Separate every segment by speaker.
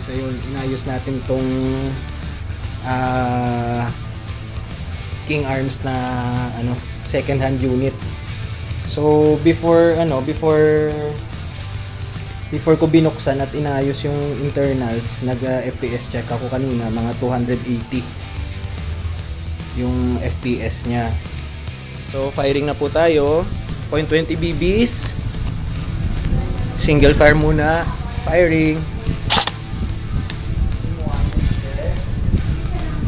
Speaker 1: guys, ayun, inayos natin tong King Arms na second hand unit. So before ko binuksan at inayos yung internals, nag FPS check ako kanina, mga 280 yung FPS nya. So firing na po tayo, 0.20 BBs, single fire muna, firing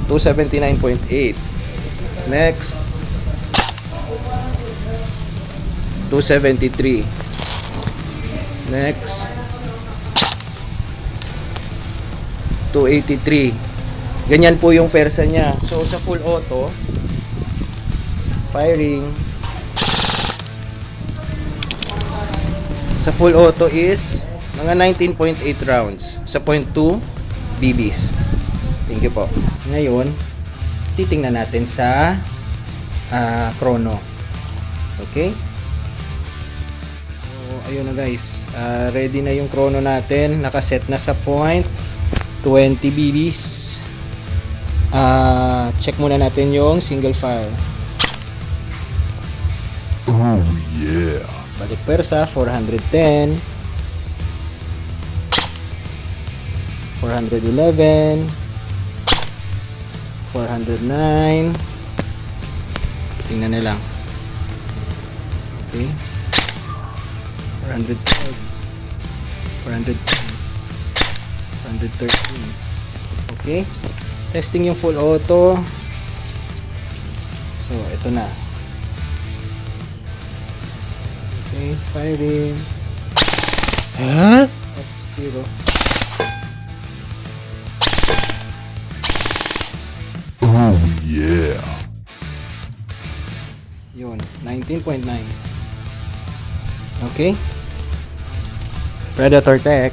Speaker 1: 279.8. Next 273. Next 283. Ganyan po yung persa niya. So sa full auto, firing sa full auto is mga 19.8 rounds sa 0.2 BBs. Thank you po. Ngayon, titingnan natin sa chrono. Okay? So, ayun na guys. Ready na yung chrono natin. Nakaset na sa 0.20 BBs. Check muna natin yung single fire.
Speaker 2: Oh yeah.
Speaker 1: Balik persa, 410. 411. 409. Tingnan na lang. Okay. 412. 410. 413. Okay. Testing yung full auto. So, ito na. Okay, firing.
Speaker 2: Huh?
Speaker 1: Zero.
Speaker 2: Oh yeah.
Speaker 1: Yun, 19.9. Okay. Predator Tech.